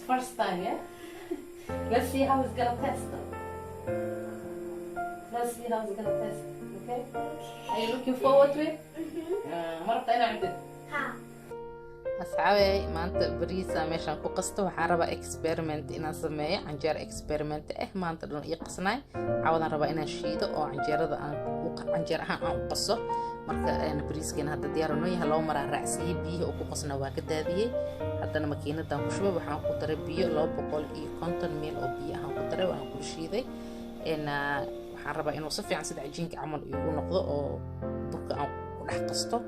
first time, yeah? Let's see how it's gonna test them. Let's see how it's gonna test. Okay? Are you looking forward to it? مرة أنا عندي. أصحابي ما أنت بريسة ماشان كوقسته وحاربة إكسبيرمنت إن سمية عنجر إكسبيرمنت ما أنت دون يقصناي عوضا ربا إن شيده أو عنجر ذا عنجر أنا قصه مركا أنا بريس كنا هذا ديارنا يهلا مرة رأسي بيه أو كوقسنا واحد هذه حتى أنا مكينة تام كشوبة وحنا كتر بيه لو بقول كونتن ميل أو بيه هم كتر وأنا كل شيء ذي إن حاربة إنه صفي عن سد عجينك عمل يقول نقضه أو برك أو راح قصته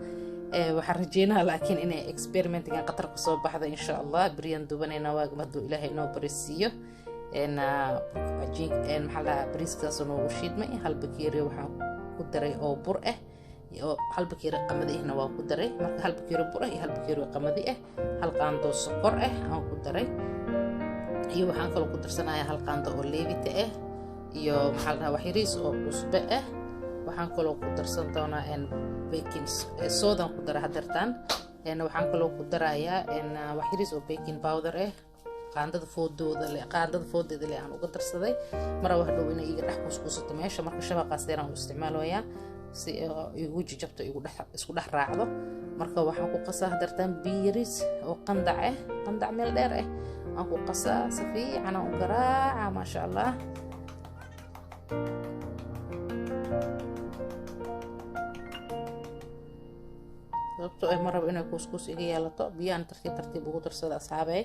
waxaan rajeynayaa laakiin inay experimentigan qatar ku soo baxdo insha Allah bariyan dubanayna waa gabadhu Ilaahay inoo barisiyo maxaa la bariiskaas oo shiidmay hal bakeeri waxaan ku daray oo bur ah iyo hal bakeeri qamadi ahna waa ku daray marka hal bakeeri bur ah iyo hal bakeeri qamadi ah hal qaando sokor ah aan ku daray iyo waxaan kaloo ku darsanayaa hal qaando oo leevita ah iyo maxaa la wax yariis oo cusbe ah waxaan kaloo ku darsan doonaa baking soda ku dara hadartan waxaan kaloo ku darayaa wax yariis oo baking powder ah qaandada foodooda le aan uga darsaday mar wax dhow inay iga dhex kuskuusato meesha marka shabaqaas dheer aan u isticmaalayaa si igu jajabto isku dhex raacdo marka waxaan ku qasaa hadartan biyo yariis oo qandac meel dheer ah aan ku qasaa si fiican aan u garaaca maasha Allah sababtoo ay marab inay kuskus iga yeelato biyaan tartiib ugu darsada asxaabay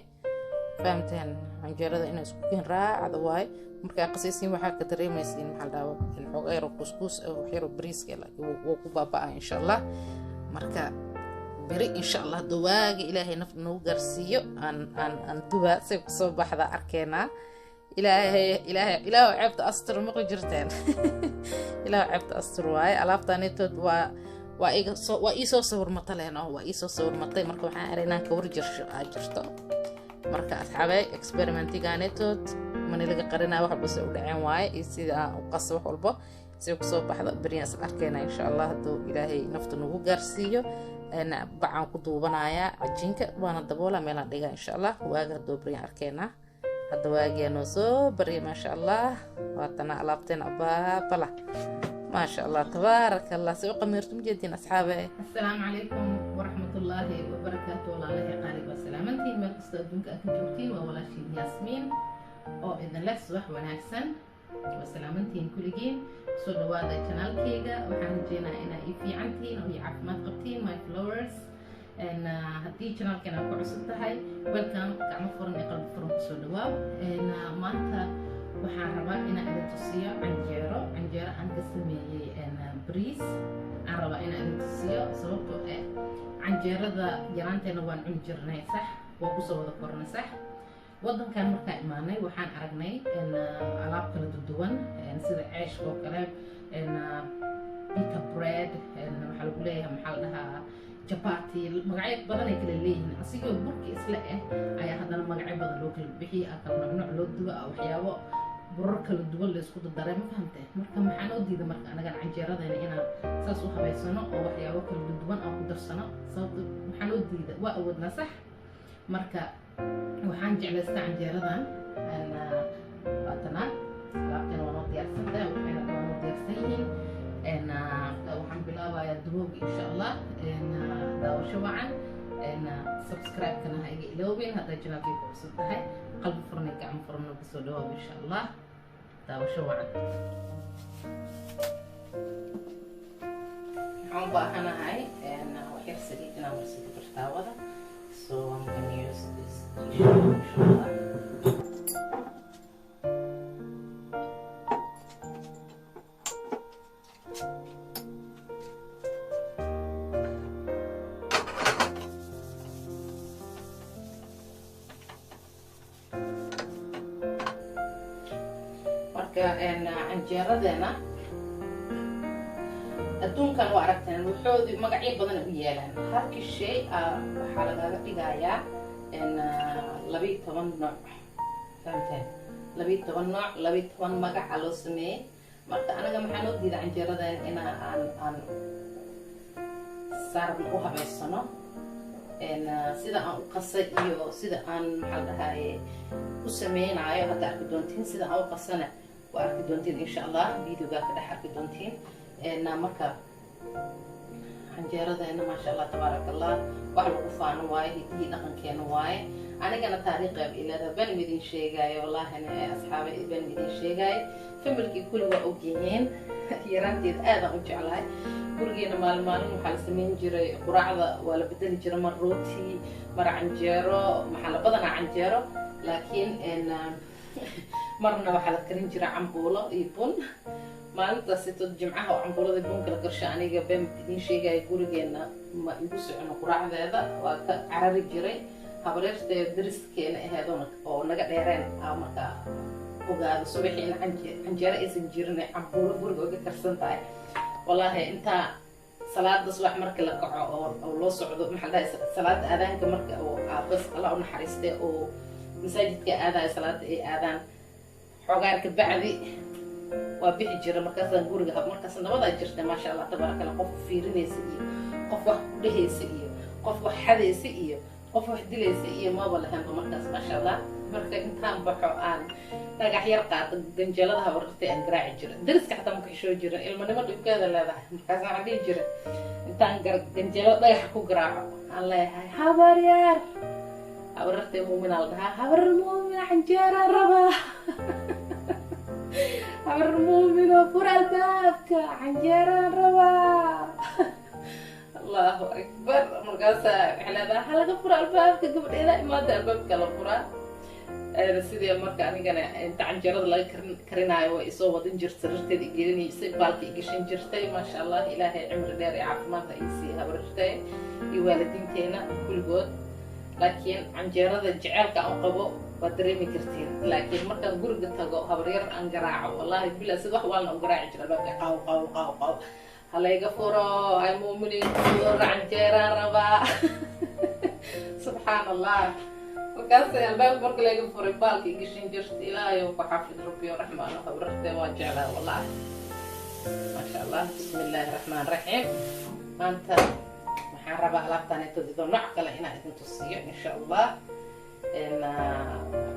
fahamteen canjeerada inay isku keen raacdo waay markaa qasaysiin waxaa ka dareemaysiin maxaa la dhahaa in xoog ayro kuskus oo xiro bariiska wuu ku baabaa insha Allah marka bari insha Allah dawaaga Ilaahay naf noo gaarsiiyo aan duba say ku soo baxda arkeena إلهي عبد أستر مقل جرتين إلهي عبد أستر واي ألافتاني تود وإيسو صور مطلين أو وإيسو صور مطلين مركو حارينا كور جرتو مركا أصحابي إكسبيرمنتي قانيتود من اللي قرينا واحد بس ودعين واي إيسيدا وقصة وحلبة سيوك صوب بحضا برياس الأركينا إن شاء الله دو إلهي نفتنو قارسيو أنا بعان قدوبنايا عجينك وانا دبولا ميلا ديغا إن شاء الله واقع دو بريان أركينا هذا واجي نوزو بري ما شاء الله واتنا ألابتين أبابلا ما شاء الله تبارك الله سوق ميرتم جدين أصحابي السلام عليكم ورحمة الله وبركاته والله قارب وسلامتي ما تستخدمك أكنتوتين وولا شيء ياسمين أو إذن لك صباح وناكسن وسلامتين كل جين سود هذا القناة كيجا وحنجينا إنا في عنتين أو يعرف ما قبتين my flowers إن هدي channel كنا كعصت هاي welcome كعم فرن قلب فرن سودواو إن ما أنت وحربا إن أنت تصير عنجرة أنت سميه إن بريس عربا إن أنت تصير سببته عنجرة ذا جرانتنا وان عنجرنا صح وقصوا ذا فرن صح وضم كان مركا إيماني وحان عرقني إن علاب كلا تدوان إن سيد عيش وكلام إن بيكا بريد إن محل قليها محل لها جبارتي مقعد بدن كل لين أصيغ بركي إسلاه أي هذا المقعد بدن لو كل بحي أكل ممنوع لو دوا أو حياة برك لو دوا اللي يسقط الدرا ما فهمته مركب محنود دي مركب أنا قاعد عنجرة ده أنا ساسو خبي سنة أو حياة كل دوا أو قدر سنة صاب محنود دي وأودنا صح مركب وحنجع لستعنجرة ده أنا وقتنا لكن وانا ديارسن ده وانا ديارسين أنا وحن بلاوا يدروب إن شاء الله أنا داو شوعا أنا سبسكرايب كنا هاي إلوبين هذا جنا في فرصة هاي قلب فرنك عم فرنا بسودوه إن شاء الله داو شوعا عم بأنا هاي أنا وحير سديد أنا مرسيد برتاوة so I'm gonna use this tissue إن شاء الله عنجيرادنا adduunkan waa aragteen wuxuu magacyo badan u yeelan halkii shay waxa laga dhigayaa in 12 nooc fahamteen 12 nooc 12 magac loo sameeyay marka anaga maxaan u diiday canjeeradan in aan saarno u habeysano sida aan u qasay iyo sida aan maxaa la dhahaye u sameynayo hadda arki doontiin. sida aan u qasana waa arki doontiin insha allah, videoga ka dhex arki doontiin. marka canjeeradeena maasha allah tabaaraka allah wax lagu faano waaye, hidihii dhaqankeena waaye. anigana taariikheeb ilada baan idin sheegaayo wallahina asxaabe baan idin sheegaayo. familkii kulli waa ogyihiin yaraanteed aadaan u jeclahay. gurigeena maalin waxaa la samayn jiray quraacda, waa la bedeli jiray mar rooti, mar canjeero, maxaa la badanaa canjeero, laakiin marna waxaa la karin jiray cambuulo iyo bun. maalintaasito jimcaha oo cambuulada bunka la karsho aniga baan idin sheegaayo gurigeena ma igu socono quraacdeeda, waa ka carari jiray. habareertee dariskeena ahayd oo naga dheereen markaa ogaado subaxii in canjeero aysan jirin cambuulo guriga oga karsan tahay. wallaahi intaa salaada subax marka la kaco oo loo socdo maxaa la dhahay salaada aadaanka marka oo bas alla u naxariistay oo masaajidka aadayo salaada ay aadaan xogaarka bacdi waa bixi jira. markaasaan guriga markaas nabadaa jirta maasha allah tabaaraka allah. qof fiirinaysa iyo qof wax ku dhehaysa iyo qof wax xadaysa iyo qof wax dilaysa iyo maba lahaanba markaas maasha allah. marka intaan baxo aan dhagax yar qaato ganjeelada habartay aan garaaci jira. dariska xataa ma kaxishoo jirin, ilmanimo dhibkeeda leedahay. markaas waxaan dhihi jira intaan ganjeelo dhagaxa ku garaaco aan leeyahay habar yar, habarartay muuminaa la dhahaa, habar muumina canjeeraan rabaa habar muumino fur albaabka canjeeraan rabaa allahu akbar. markaasaa waxay leedahay ha laga fura albaabka, gabadheeda imaada albaabka la furaa. sidii marka anigana inta canjeerada laga karinaayo way isoo wadan jirta, sariirteeda igelinaysa, baalka igashan jirtay. maasha allah ilaahay cimri dheer iyo caafimaadka isii habarartay iyo waalidiinteena kulligood. laakiin canjeerada jeceelka aan qabo waa dareemi kartiin. laakiin markaan guriga tago habaryar aan garaaco wallahi bilaa sida wax waalna u garaaci jira albaabka qaw qaw qaw qaw halayga furo ay muuminiin canjeeraan rabaa subxaan allah. markaas albaabka marka laga furay baalka igashan jirta. ilaahay ku xafid rabbiyo raxmaano habarartay waa jeclaa wallahi maasha allah. bismi illaahi raxmaan raxiim. maanta waxaan rabaa alaabtaanetodido nooc kale inaan idin tusiyo insha allah.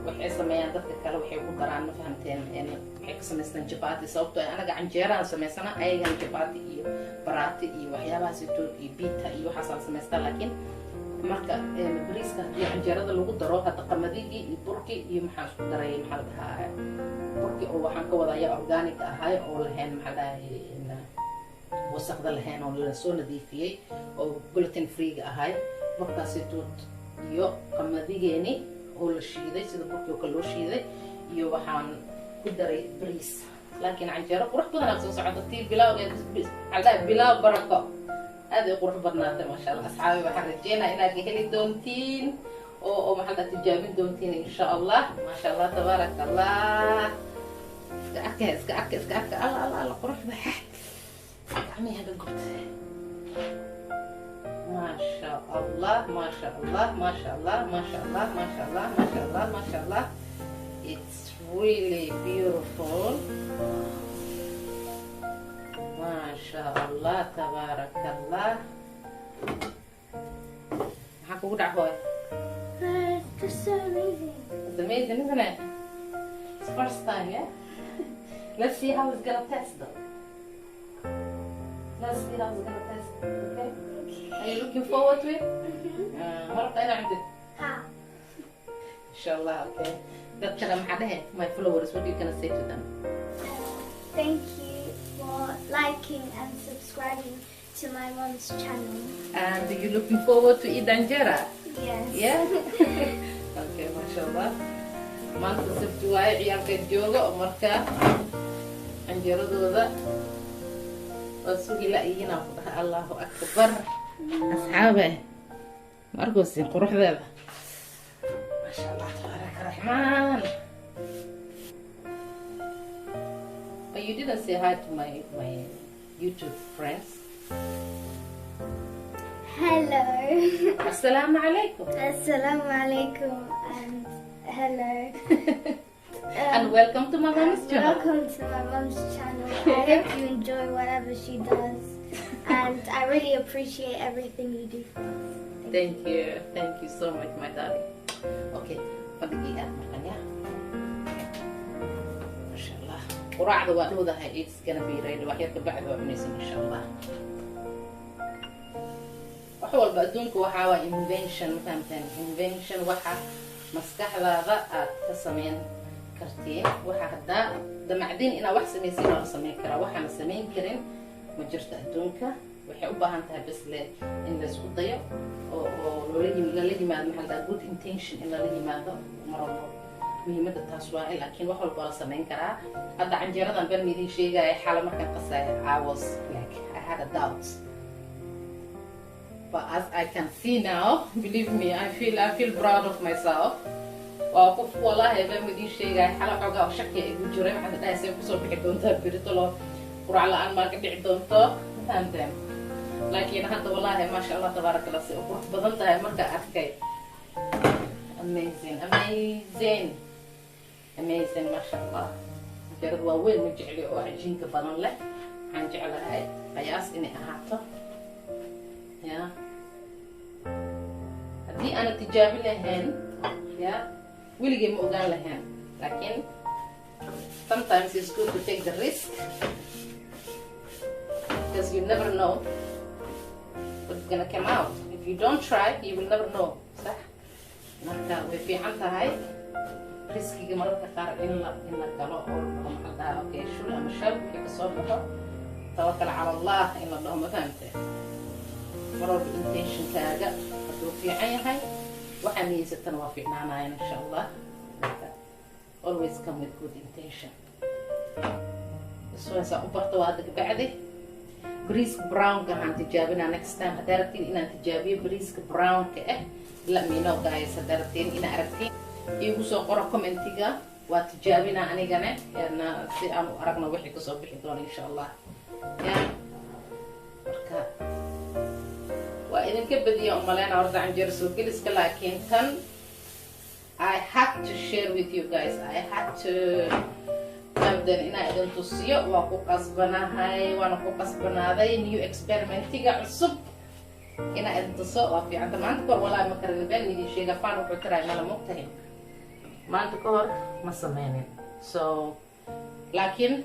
waxay sameeyaan dadka kale waxay ugu daraan ma fahamteen, waxay ka samaystaan jabaati. sababtoo anaga canjeeraan samaysana, ayagana jabaati iyo baraati iyo waxyaabahaas iyo biita iyo waxaasaan samaystaa. laakiin marka bariiska haddii canjeerada lagu daro hadda qamadidii iyo burki iyo maxaan isku daray maxaa la dhahaa burki oo waxaan ka wadayaa organic ahay oo lahayn maxaa la dhahay wasaqda lahayn oo la soo nadiifiyey oo gluten free-ga ahay. markaasitood iyo qamadigeeni oo la shiiday sida burki oo kale loo shiiday iyo waxaan ku daray bariis. laakiin canjeero qurux badan aad soo socota tii bilaaw barako aad ay qurux badnaatay maasha allah. asxaabi waxaan rajeynaa inaad ka heli doontiin oo maxaa la tijaabin doontiin insha allah. maasha allah tabaaraka allah. iska arka alla quruxda gacmihi haga gubtay. maasha allah maasha allah maasha allah maasha allah maasha allah maasha allah maasha allah. it's really beautiful. maasha allah tabaaraka allah. maxaa kugu dhac hooy? It's so amazing. It's amazing, isn't it? It's first time, yeah? Let's see how it's gonna taste though. Let's see how it's gonna taste, okay? Are you looking forward to it? مرة أنا عندك. How? إن شاء الله, okay. That كلام حدها my followers. What are you gonna say to them? Thank you for liking and subscribing to my mom's channel. And are you looking forward to eat anjera? Yes. Yeah? Okay, mashallah. Maanta sabti waaye ciyaalka jooga oo markaa anjeradooda waa sugi la-ihiin aan ku dhahay allahu akbar. asxaabe ma arkoosin quruxdeeda maasha allah tabaaraka raxmaan. But you didn't say hi to my YouTube friends. Hello. Assalamu alaikum. Assalamu alaikum and hello. And welcome to my mom's channel. Welcome to my mom's channel. I hope you enjoy whatever she does. And I really appreciate everything you do for us. thank you so much my darling. Okay, fadhigii aad markan ya masha Allah quraacda waa dhowdahay, it's gonna be ready wax yar ka bacdi waa cunaysin insha Allah. wax walba adduunka waxaa waa invention, fahamteen? Invention waxa maskaxdaada aad ka sameyn kartiin, waxa haddaa damacdiin inaad wax samaysiin waa la samayn karaa, waxaana samayn karin ma jirto adduunka. waxay u baahan tahay bas in la isku dayo oo lala yimaado maxaa la good intention in lala yimaado mar walba. muhiimadda taas waa laakiin wax walba la samayn karaa. hadda canjeeradan baan idin sheegaya xala markaan qasaya I was like I had a doubt, but as I can see now, believe me, I feel proud of myself. waa qof wallahi baan idin sheegaya xala xoogaa oo shaki ay ku jiray, waxaan dhahaysay kusoo bixi doontaa berito loo qurac la-aan maa ka dhici doonto, fahamteen? laakiin hadda wallahi maasha Allah tabaaraka Allah si qurux badan tahay marka arkay. amazing maasha Allah. jarad waa weyn ma jecli oo cajiinka badan leh, waxaan jeclahay qiyaas inay ahaato ya. haddii aana tijaabin lahayn ya weligay ma ogaan lahayn, laakiin sometimes it's good to take the risk because you never know what's gonna come out. If you don't try, you will never know. صح؟ marka way fiican tahay riskiga mararka qaar in la galo oo maxaa dhahaa okay shul ama shal wixii ka soo baxo tawakkal cala Allah in la dhaho, ma fahamtay? mar walba intentionkaaga hadduu fiican yahay waxaa niyeysatana waa fiicnaanayaan insha Allah. always come with good intention. iswaysaa u barta waa hadda kabacdi bariiska brownka waxaan tijaabinaa next time. haddaa rabtiin inaan tijaabiyo bariiska brownka let me know guys. haddaa rabtiin inaa aragtiin iigu soo qoro commentiga, waa tijaabinaa anigana si aan u aragno wixii kasoo bixi doona insha Allah. marka waa idinka badiya umaleyna horta canjeero soo geliska, laakiin tan I had to share with you guys. I had to inaa idin tusiyo. waa ku qasbanahay, waana ku qasbanaaday new experimentiga cusub inaa idin tuso. waa fiicanta maanta kahor walaahi ma karin been idin sheega faan wuxuu tiraay mala mogtahay maanta kahor ma sameynin. so laakiin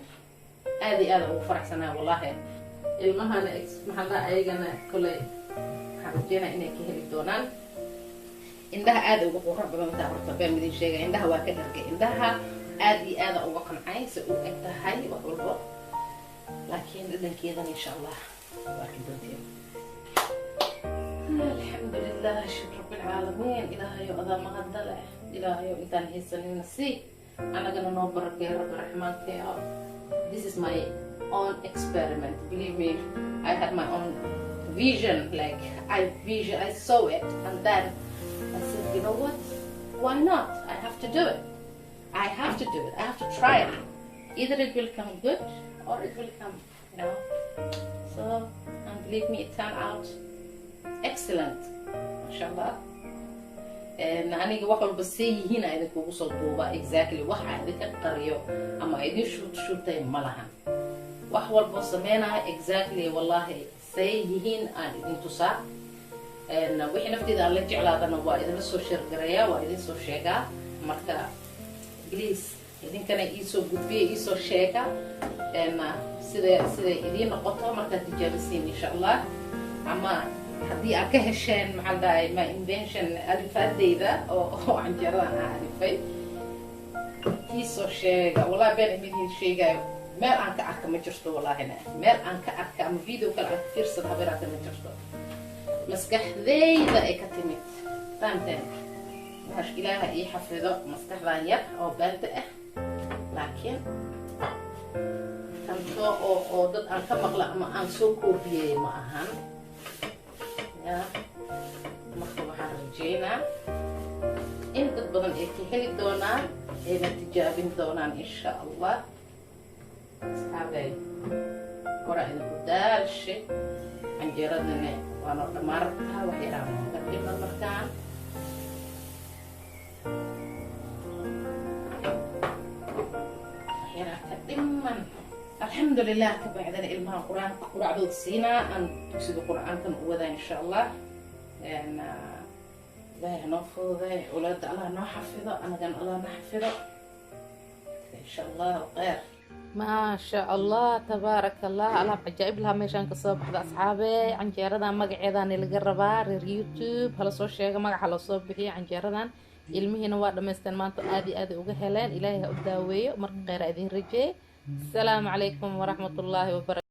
aad iyo aad ugu faraxsanaa wallahi. ilmahana maxaa ayagana kolay waxaan rajeynaa inay ka heli doonaan. indhaha aad ugu qurux badan tahay horta been idin sheega. indhaha waa ka dhargay, indhaha aad iyo aad uga qancay si u eg tahay wax walbo, laakiin dhadhankeedan insha Allah waa ka doonteen. alxamdulilah shukr rabbil caalamiin. ilaahayo adaa mahadda leh, ilaahayo intaan haysanina si anagana noo barakay rabbi raxmaankeeyo. this is my own experiment, believe me. I had my own vision, like I saw it and then I said, you know what? Why not? I have to do it. I have to do it. I have to try it. Either it will come good or it will come, you know. So, and believe me, it turned out excellent. MashaAllah. And aniga wax walba sayyihiin ay idinkugu soo duuba exactly waxa idinka qariyo ama idin shurtay ma lahan. wax walba sameynaa exactly wallahi sayyihiin aan idin tusaa. wixii nafteeda aan la jeclaadana waa idinla soo sheergareeya, waa idin soo sheegaa. marka please idinkana iisoo gudbiya, iisoo sheega sida idiin noqoto markaad tijaabisiin insha Allah. ama haddii aad ka hesheen maxaa dhahay ma invention alifaadeyda oo canjeeradan aan alifay, iisoo sheega. wallahi been idin sheegayo meel aan ka arka ma jirto, wallahina meel aan ka arka ama video kale aan fiirsan habeeraata ma jirto. maskaxdeyda ay ka timid, fahamteen? maash ilaaha ii xafido maskaxdan yar oo baanta ah, laakiin tanto oo dad aan ka maqla ama aan soo koobiyey ma ahan. ya marka waxaan rajeynaa in dad badan ay ka heli doonaan, ayna tijaabin doonaan insha Allah. asxaabay koraa idinku daalshe canjeeradana waana dhamaartaa wax yaraan nooga dhiman markaan. waxyaraa ka dhiman alxamdulilah. kabacdana ilmaha qur-aanka quracdood siinaa aan dugsiga qur-aankan u wadaa insha Allah. إلهي نوفو ذي أولاد الله نحفظه أنا كان الله نحفظه إن شاء الله خير. ما شاء الله تبارك الله ألعب عجائب لها ميشان كصوب حدا أصحابي عن جيردان مقعدان اللي قربا يوتيوب هلا سو شيغا مقع هلا صوب بحي عن جيردان ilmihiina waa dhamaysteen maanta aad iyo aad uga heleen ilaahay ha u daaweeyo marka kheyr idin rajee. السلام عليكم ورحمة الله وبركاته.